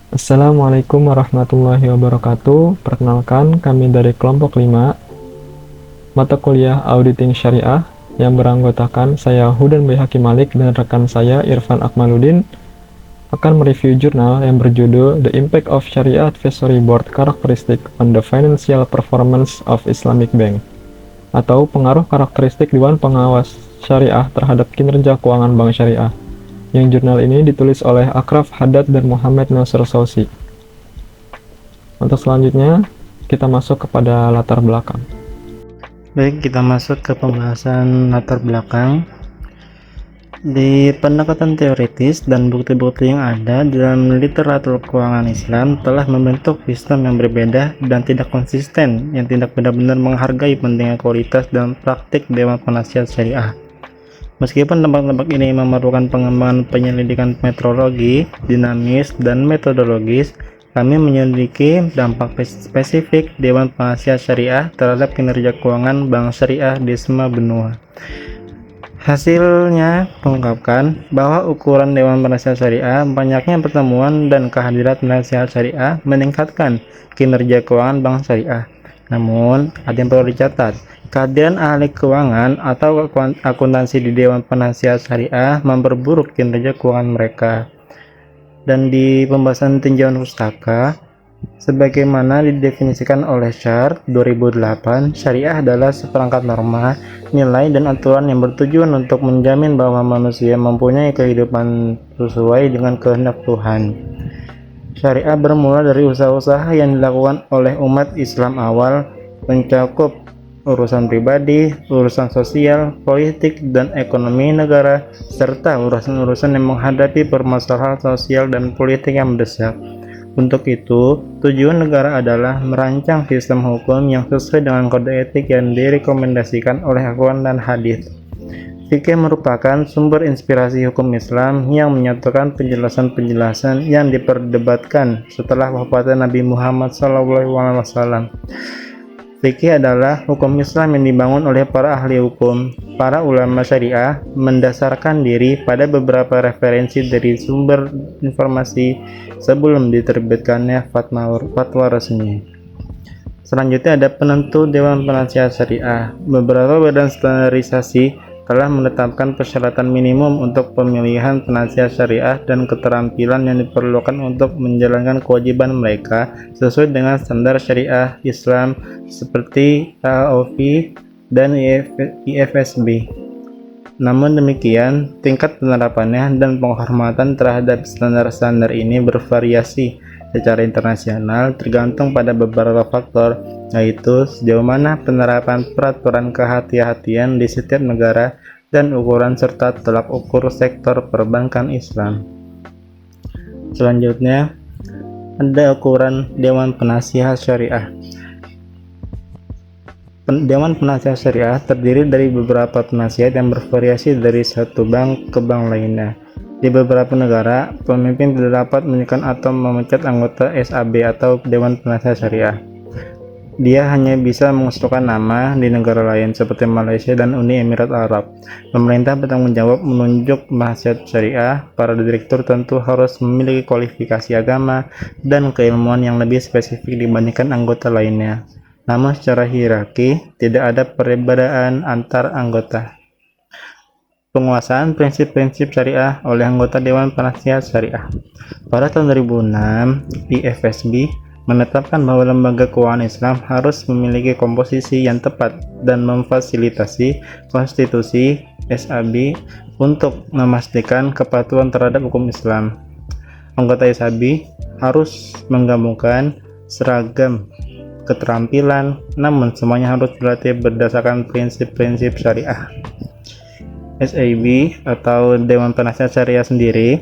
Assalamualaikum warahmatullahi wabarakatuh. Perkenalkan, kami dari kelompok 5, mata kuliah Auditing Syariah, yang beranggotakan saya Hudan Baihaqi Malik dan rekan saya Irfan Akmaluddin akan mereview jurnal yang berjudul The Impact of Sharia Advisory Board Characteristic on the Financial Performance of Islamic Bank, atau pengaruh karakteristik Dewan Pengawas Syariah terhadap kinerja keuangan bank syariah. Yang jurnal ini ditulis oleh Akraf Haddad dan Muhammad Nasr Sausi. Untuk selanjutnya, kita masuk kepada latar belakang. Baik, kita masuk ke pembahasan latar belakang. Di pendekatan teoritis dan bukti-bukti yang ada dalam literatur keuangan Islam telah membentuk sistem yang berbeda dan tidak konsisten, yang tidak benar-benar menghargai pentingnya kualitas dan praktik Dewan Penasihat Syariah. Meskipun tempat-tempat ini memerlukan pengembangan penyelidikan metrologi, dinamis, dan metodologis, kami menyelidiki dampak spesifik Dewan Penasihat Syariah terhadap kinerja keuangan bank syariah di semua benua. Hasilnya mengungkapkan bahwa ukuran Dewan Penasihat Syariah, banyaknya pertemuan dan kehadiran penasihat syariah meningkatkan kinerja keuangan bank syariah. Namun, ada yang perlu dicatat. Kehadiran ahli keuangan atau akuntansi di Dewan Penasihat Syariah memperburuk kinerja keuangan mereka. Dan di pembahasan tinjauan pustaka, sebagaimana didefinisikan oleh Syar 2008, syariah adalah seperangkat norma, nilai, dan aturan yang bertujuan untuk menjamin bahwa manusia mempunyai kehidupan sesuai dengan kehendak Tuhan. Syariah bermula dari usaha-usaha yang dilakukan oleh umat Islam awal, mencakup urusan pribadi, urusan sosial, politik, dan ekonomi negara, serta urusan-urusan yang menghadapi permasalahan sosial dan politik yang mendesak. Untuk itu, tujuan negara adalah merancang sistem hukum yang sesuai dengan kode etik yang direkomendasikan oleh Al-Quran dan Hadis. Fikih merupakan sumber inspirasi hukum Islam yang menyatukan penjelasan-penjelasan yang diperdebatkan setelah wafatnya Nabi Muhammad SAW. Fikih adalah hukum Islam yang dibangun oleh para ahli hukum. Para ulama syariah mendasarkan diri pada beberapa referensi dari sumber informasi sebelum diterbitkannya fatwa resmi. Selanjutnya ada penentu Dewan Penasihat Syariah. Beberapa badan standarisasi telah menetapkan persyaratan minimum untuk pemilihan penasihat syariah dan keterampilan yang diperlukan untuk menjalankan kewajiban mereka sesuai dengan standar syariah Islam seperti AOV dan IFSB. Namun demikian, tingkat penerapannya dan penghormatan terhadap standar-standar ini bervariasi secara internasional tergantung pada beberapa faktor, yaitu sejauh mana penerapan peraturan kehati-hatian di setiap negara dan ukuran serta tolak ukur sektor perbankan Islam. Selanjutnya, ada ukuran Dewan Penasihat Syariah. Dewan Penasihat Syariah terdiri dari beberapa penasihat yang bervariasi dari satu bank ke bank lainnya. Di beberapa negara, pemimpin tidak dapat menyiapkan atau memecat anggota SAB atau Dewan Penasihat Syariah. Dia hanya bisa mengusulkan nama di negara lain seperti Malaysia dan Uni Emirat Arab. Pemerintah bertanggung jawab menunjuk penasihat syariah. Para direktur tentu harus memiliki kualifikasi agama dan keilmuan yang lebih spesifik dibandingkan anggota lainnya. Namun secara hierarki, tidak ada perbedaan antar anggota. Penguasaan prinsip-prinsip syariah oleh anggota Dewan Penasihat Syariah. Pada tahun 2006, IFSB menetapkan bahwa lembaga keuangan Islam harus memiliki komposisi yang tepat dan memfasilitasi konstitusi SAB untuk memastikan kepatuhan terhadap hukum Islam. Anggota SAB harus menggabungkan seragam keterampilan, namun semuanya harus berlatih berdasarkan prinsip-prinsip syariah. SAB atau Dewan Penasihat Syariah sendiri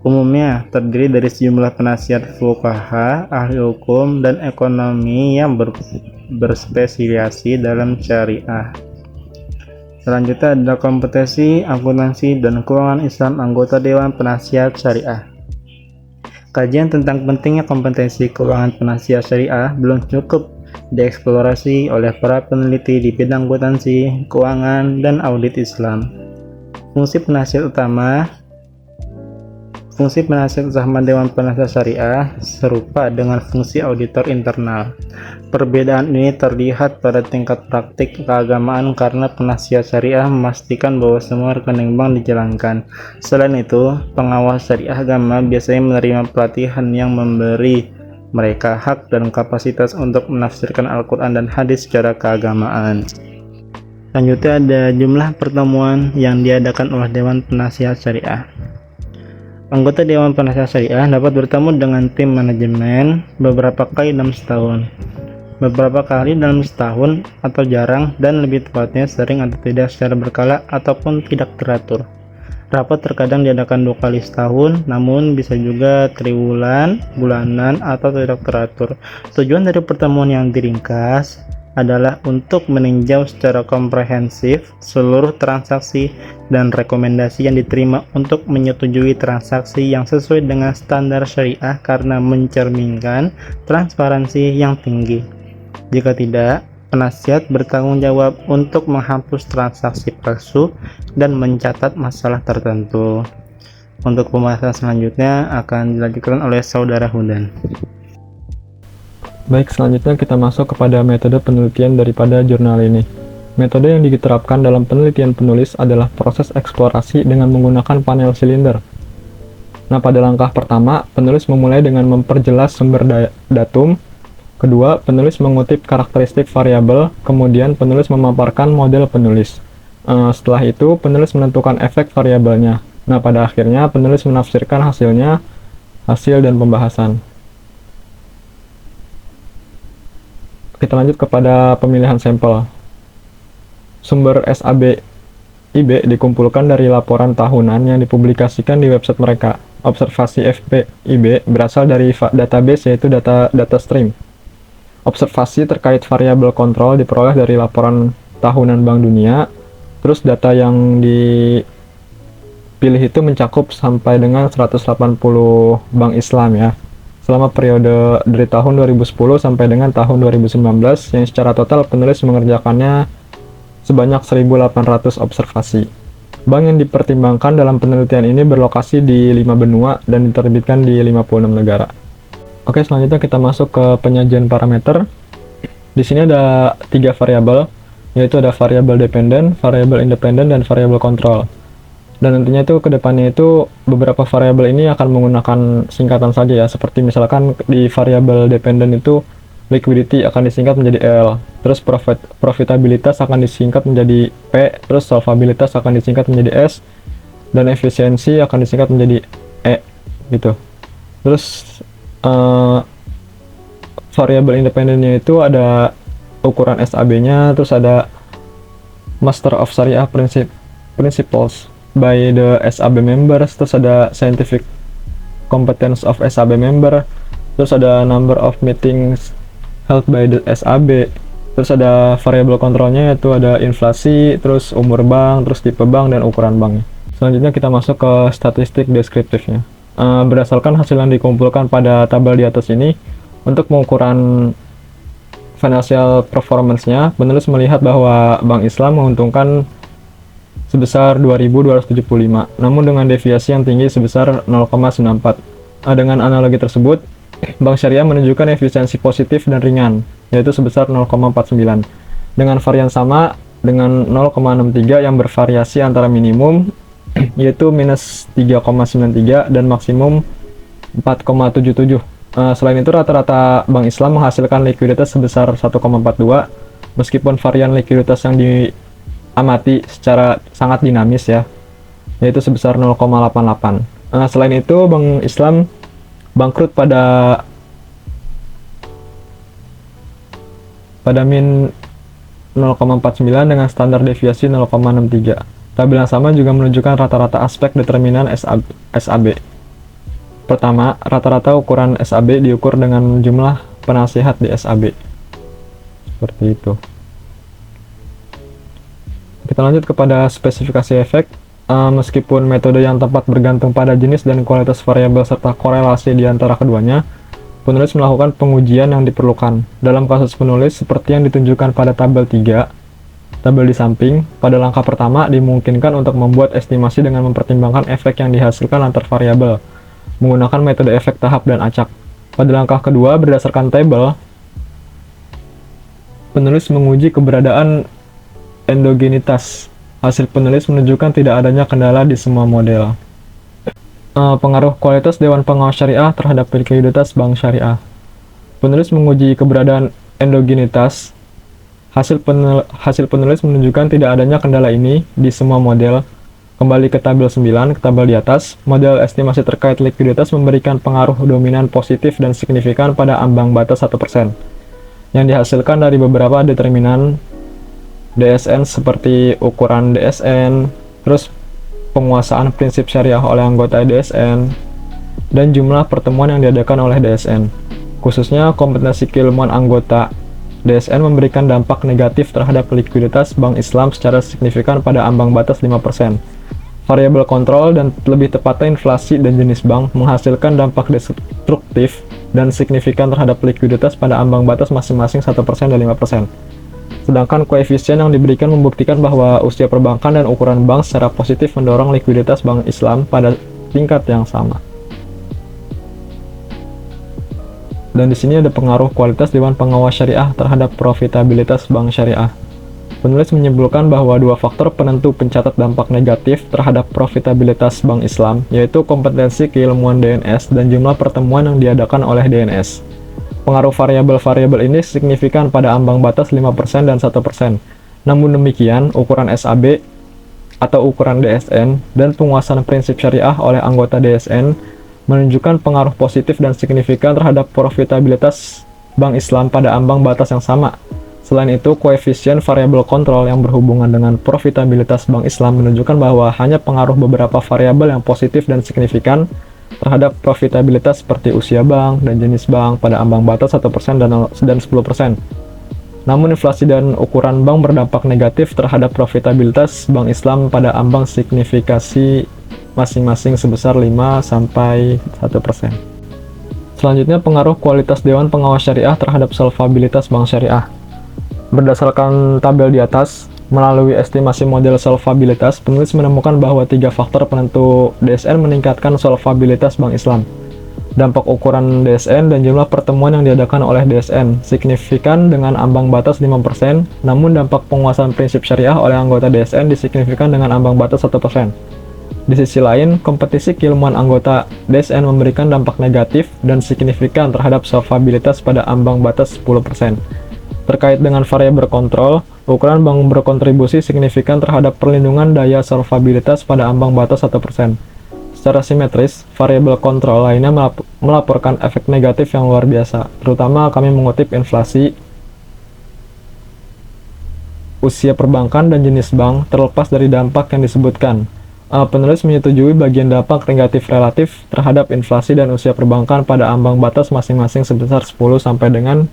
umumnya terdiri dari sejumlah penasihat fuqaha, ahli hukum, dan ekonomi yang berspesialisasi dalam syariah. Selanjutnya adalah kompetensi akuntansi dan keuangan Islam anggota Dewan Penasihat Syariah. Kajian tentang pentingnya kompetensi keuangan penasihat syariah belum cukup dieksplorasi oleh para peneliti di bidang akuntansi, keuangan, dan audit Islam. Fungsi penasihat utama Fungsi penasihat utama Dewan Penasihat Syariah serupa dengan fungsi auditor internal. Perbedaan ini terlihat pada tingkat praktik keagamaan karena penasihat syariah memastikan bahwa semua rekening bank dijalankan. Selain itu, pengawas syariah agama biasanya menerima pelatihan yang memberi mereka hak dan kapasitas untuk menafsirkan Al-Quran dan hadis secara keagamaan. Selanjutnya ada jumlah pertemuan yang diadakan oleh Dewan Penasihat Syariah. Anggota Dewan Penasihat Syariah dapat bertemu dengan tim manajemen beberapa kali dalam setahun. Beberapa kali dalam setahun atau jarang, dan lebih tepatnya sering atau tidak secara berkala ataupun tidak teratur. Rapat terkadang diadakan 2 kali setahun, namun bisa juga triwulan, bulanan, atau tidak teratur. Tujuan dari pertemuan yang diringkas adalah untuk meninjau secara komprehensif seluruh transaksi dan rekomendasi yang diterima untuk menyetujui transaksi yang sesuai dengan standar syariah karena mencerminkan transparansi yang tinggi. Jika tidak, penasihat bertanggung jawab untuk menghapus transaksi palsu dan mencatat masalah tertentu. Untuk pembahasan selanjutnya akan dilanjutkan oleh Saudara Hudan. Baik, selanjutnya kita masuk kepada metode penelitian daripada jurnal ini. Metode yang diterapkan dalam penelitian penulis adalah proses eksplorasi dengan menggunakan panel silinder. Nah, pada langkah pertama, penulis memulai dengan memperjelas sumber datum. Kedua, penulis mengutip karakteristik variabel. Kemudian, penulis memaparkan model penulis. Setelah itu, penulis menentukan efek variabelnya. Nah, pada akhirnya, penulis menafsirkan hasil dan pembahasan. Kita lanjut kepada pemilihan sampel. Sumber SAB IB dikumpulkan dari laporan tahunan yang dipublikasikan di website mereka. Observasi FPIB berasal dari database, yaitu data stream. Observasi terkait variabel kontrol diperoleh dari laporan tahunan Bank Dunia. Terus data yang dipilih itu mencakup sampai dengan 180 bank Islam ya, selama periode dari tahun 2010 sampai dengan tahun 2019, yang secara total penulis mengerjakannya sebanyak 1.800 observasi. Bank yang dipertimbangkan dalam penelitian ini berlokasi di 5 benua dan diterbitkan di 56 negara. Oke, selanjutnya kita masuk ke penyajian parameter. Di sini ada 3 variabel, yaitu ada variabel dependen, variabel independen, dan variabel kontrol. Dan nantinya itu ke depannya itu beberapa variabel ini akan menggunakan singkatan saja ya, seperti misalkan di variabel dependen itu liquidity akan disingkat menjadi L, terus profitabilitas akan disingkat menjadi P, terus solvabilitas akan disingkat menjadi S, dan efisiensi akan disingkat menjadi E gitu. Terus variabel independennya itu ada ukuran SAB-nya, terus ada Master of Syariah Principles by the SAB members, terus ada scientific competence of SAB member, terus ada number of meetings held by the SAB, terus ada variabel kontrolnya yaitu ada inflasi, terus umur bank, terus tipe bank, dan ukuran banknya. Selanjutnya kita masuk ke statistik deskriptifnya. Berdasarkan hasil yang dikumpulkan pada tabel di atas ini, untuk pengukuran financial performance-nya, penulis melihat bahwa Bank Islam menguntungkan sebesar 2.275, namun dengan deviasi yang tinggi sebesar 0,94. Dengan analogi tersebut, Bank Syariah menunjukkan efisiensi positif dan ringan, yaitu sebesar 0,49, dengan varian sama dengan 0,63 yang bervariasi antara minimum, yaitu minus 3,93, dan maksimum 4,77. Selain itu, rata-rata Bank Islam menghasilkan likuiditas sebesar 1,42, meskipun varian likuiditas yang amati secara sangat dinamis ya, yaitu sebesar 0,88. Selain itu, Bank Islam bangkrut pada min 0,49 dengan standar deviasi 0,63. Tabel yang sama juga menunjukkan rata-rata aspek determinan SAB. Pertama, rata-rata ukuran SAB diukur dengan jumlah penasihat di SAB. Seperti itu. Kita lanjut kepada spesifikasi efek. Meskipun metode yang tepat bergantung pada jenis dan kualitas variabel serta korelasi di antara keduanya, penulis melakukan pengujian yang diperlukan. Dalam kasus penulis, seperti yang ditunjukkan pada tabel 3, tabel di samping, pada langkah pertama dimungkinkan untuk membuat estimasi dengan mempertimbangkan efek yang dihasilkan antar variabel. menggunakan metode efek tahap dan acak. Pada langkah kedua, berdasarkan tabel, penulis menguji keberadaan endogenitas. Hasil penulis menunjukkan tidak adanya kendala di semua model. Pengaruh kualitas Dewan Pengawas Syariah terhadap likuiditas bank syariah. Penulis menguji keberadaan endogenitas. Hasil penulis menunjukkan tidak adanya kendala ini di semua model. Kembali ke tabel 9, ke tabel di atas, model estimasi terkait likuiditas memberikan pengaruh dominan positif dan signifikan pada ambang batas 1%, yang dihasilkan dari beberapa determinan DSN seperti ukuran DSN, terus penguasaan prinsip syariah oleh anggota DSN, dan jumlah pertemuan yang diadakan oleh DSN. Khususnya kompetensi keilmuan anggota DSN memberikan dampak negatif terhadap likuiditas bank Islam secara signifikan pada ambang batas 5%. Variabel kontrol dan lebih tepatnya inflasi dan jenis bank menghasilkan dampak destruktif dan signifikan terhadap likuiditas pada ambang batas masing-masing 1% dan 5%. Sedangkan koefisien yang diberikan membuktikan bahwa usia perbankan dan ukuran bank secara positif mendorong likuiditas bank Islam pada tingkat yang sama. Dan di sini ada pengaruh kualitas Dewan Pengawas Syariah terhadap profitabilitas bank syariah. Penulis menyimpulkan bahwa dua faktor penentu pencatat dampak negatif terhadap profitabilitas bank Islam, yaitu kompetensi keilmuan DNS dan jumlah pertemuan yang diadakan oleh DNS. Pengaruh variabel-variabel ini signifikan pada ambang batas 5% dan 1%. Namun demikian, ukuran SAB atau ukuran DSN dan penguasaan prinsip syariah oleh anggota DSN menunjukkan pengaruh positif dan signifikan terhadap profitabilitas bank Islam pada ambang batas yang sama. Selain itu, koefisien variabel kontrol yang berhubungan dengan profitabilitas bank Islam menunjukkan bahwa hanya pengaruh beberapa variabel yang positif dan signifikan terhadap profitabilitas seperti usia bank dan jenis bank pada ambang batas 1% dan 10%. Namun inflasi dan ukuran bank berdampak negatif terhadap profitabilitas bank Islam pada ambang signifikasi masing-masing sebesar 5-1%. Selanjutnya, pengaruh kualitas Dewan Pengawas Syariah terhadap solvabilitas bank syariah. Berdasarkan tabel di atas, melalui estimasi model solvabilitas, penulis menemukan bahwa 3 faktor penentu DSN meningkatkan solvabilitas bank Islam. Dampak ukuran DSN dan jumlah pertemuan yang diadakan oleh DSN signifikan dengan ambang batas 5%, namun dampak penguasaan prinsip syariah oleh anggota DSN disignifikan dengan ambang batas 1%. Di sisi lain, kompetisi keilmuan anggota DSN memberikan dampak negatif dan signifikan terhadap solvabilitas pada ambang batas 10%. Terkait dengan variabel kontrol, ukuran bank berkontribusi signifikan terhadap perlindungan daya solvabilitas pada ambang batas 1%. Secara simetris, variabel kontrol lainnya melaporkan efek negatif yang luar biasa, terutama kami mengutip inflasi, usia perbankan, dan jenis bank terlepas dari dampak yang disebutkan. Penulis menyetujui bagian dampak negatif relatif terhadap inflasi dan usia perbankan pada ambang batas masing-masing sebesar 10 sampai dengan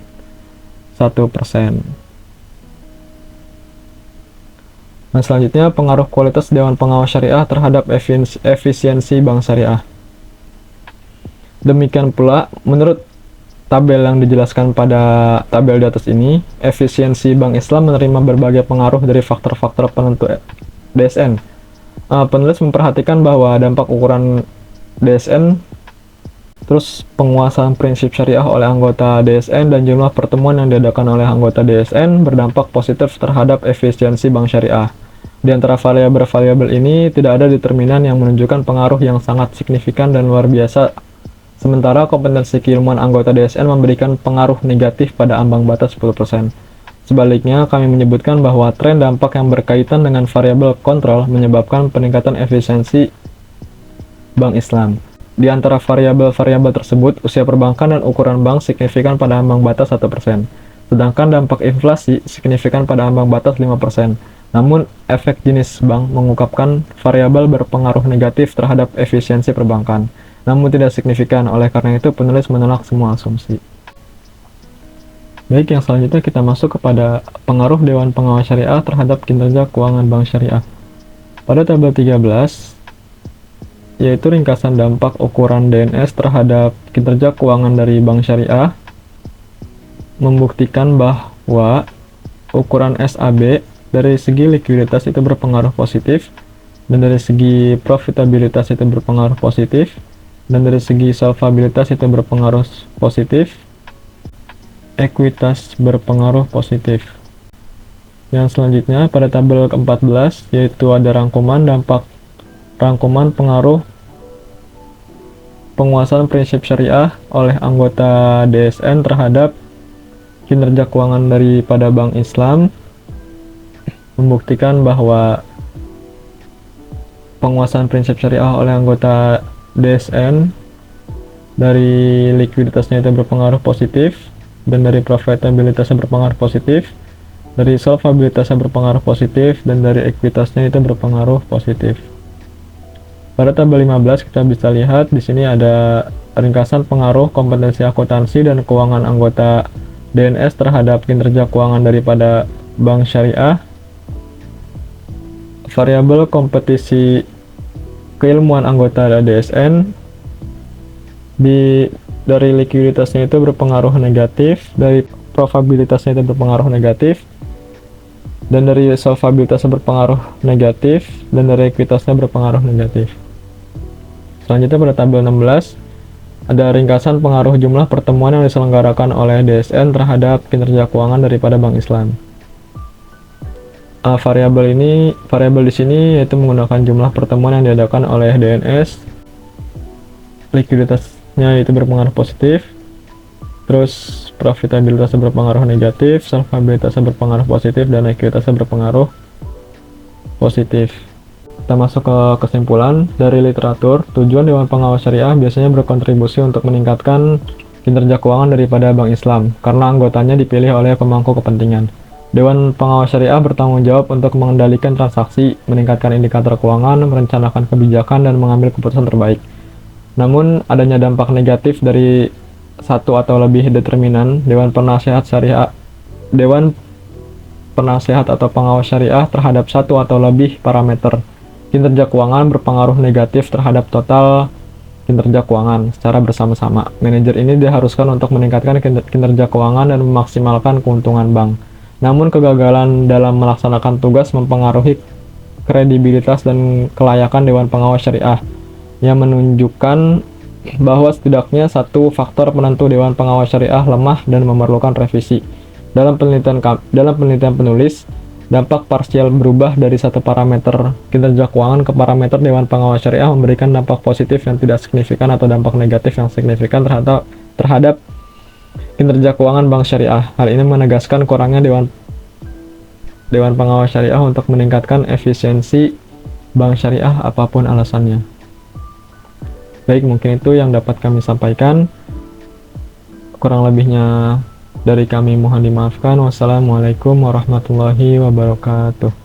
1%. Nah, selanjutnya pengaruh kualitas Dewan Pengawas Syariah terhadap efisiensi bank syariah. Demikian pula, menurut tabel yang dijelaskan pada tabel di atas ini, efisiensi bank Islam menerima berbagai pengaruh dari faktor-faktor penentu DSN. Penulis memperhatikan bahwa dampak ukuran DSN, terus penguasaan prinsip syariah oleh anggota DSN dan jumlah pertemuan yang diadakan oleh anggota DSN berdampak positif terhadap efisiensi bank syariah. Di antara variabel-variabel ini tidak ada determinan yang menunjukkan pengaruh yang sangat signifikan dan luar biasa, sementara kompetensi keilmuan anggota DSN memberikan pengaruh negatif pada ambang batas 10%. Sebaliknya, kami menyebutkan bahwa tren dampak yang berkaitan dengan variabel kontrol menyebabkan peningkatan efisiensi bank Islam. Di antara variabel-variabel tersebut, usia perbankan dan ukuran bank signifikan pada ambang batas 1%, sedangkan dampak inflasi signifikan pada ambang batas 5%. Namun, efek jenis bank mengungkapkan variabel berpengaruh negatif terhadap efisiensi perbankan, namun tidak signifikan. Oleh karena itu, penulis menolak semua asumsi. Baik, yang selanjutnya kita masuk kepada pengaruh Dewan Pengawas Syariah terhadap kinerja keuangan bank syariah. Pada tabel 13, yaitu ringkasan dampak ukuran DNS terhadap kinerja keuangan dari bank syariah, membuktikan bahwa ukuran SAB dari segi likuiditas itu berpengaruh positif dan dari segi profitabilitas itu berpengaruh positif. dan dari segi solvabilitas itu berpengaruh positif, ekuitas berpengaruh positif. Yang selanjutnya pada tabel ke-14 yaitu ada rangkuman pengaruh penguasaan prinsip syariah oleh anggota DSN terhadap kinerja keuangan daripada Bank Islam, membuktikan bahwa penguasaan prinsip syariah oleh anggota DSN dari likuiditasnya itu berpengaruh positif, dan dari profitabilitasnya berpengaruh positif, dari solvabilitasnya berpengaruh positif, dan dari ekuitasnya itu berpengaruh positif. Pada tabel 15 kita bisa lihat di sini ada ringkasan pengaruh kompetensi akuntansi dan keuangan anggota DNS terhadap kinerja keuangan daripada bank syariah. Variabel kompetisi keilmuan anggota DSN dari likuiditasnya itu berpengaruh negatif, dari probabilitasnya itu berpengaruh negatif, dan dari solvabilitasnya berpengaruh negatif, dan dari ekuitasnya berpengaruh negatif. Selanjutnya pada tabel 16 ada ringkasan pengaruh jumlah pertemuan yang diselenggarakan oleh DSN terhadap kinerja keuangan daripada Bank Islam. Variabel di sini yaitu menggunakan jumlah pertemuan yang diadakan oleh DNS, likuiditasnya itu berpengaruh positif, terus profitabilitasnya berpengaruh negatif, solvabilitasnya berpengaruh positif, dan ekuitasnya berpengaruh positif. Kita masuk ke kesimpulan. Dari literatur, tujuan Dewan Pengawas Syariah biasanya berkontribusi untuk meningkatkan kinerja keuangan daripada Bank Islam karena anggotanya dipilih oleh pemangku kepentingan. Dewan Pengawas Syariah bertanggung jawab untuk mengendalikan transaksi, meningkatkan indikator keuangan, merencanakan kebijakan, dan mengambil keputusan terbaik. Namun, adanya dampak negatif dari satu atau lebih determinan Dewan Penasehat atau Pengawas Syariah terhadap satu atau lebih parameter kinerja keuangan berpengaruh negatif terhadap total kinerja keuangan secara bersama-sama. Manajer ini diharuskan untuk meningkatkan kinerja keuangan dan memaksimalkan keuntungan bank. Namun kegagalan dalam melaksanakan tugas mempengaruhi kredibilitas dan kelayakan Dewan Pengawas Syariah, yang menunjukkan bahwa setidaknya satu faktor penentu Dewan Pengawas Syariah lemah dan memerlukan revisi. Dalam penelitian penulis, dampak parsial berubah dari satu parameter kinerja keuangan ke parameter Dewan Pengawas Syariah memberikan dampak positif yang tidak signifikan atau dampak negatif yang signifikan terhadap kinerja keuangan bank syariah. Hal ini menegaskan kurangnya Dewan Pengawas Syariah untuk meningkatkan efisiensi bank syariah apapun alasannya. Baik, mungkin itu yang dapat kami sampaikan. Kurang lebihnya dari kami mohon dimaafkan. Wassalamualaikum warahmatullahi wabarakatuh.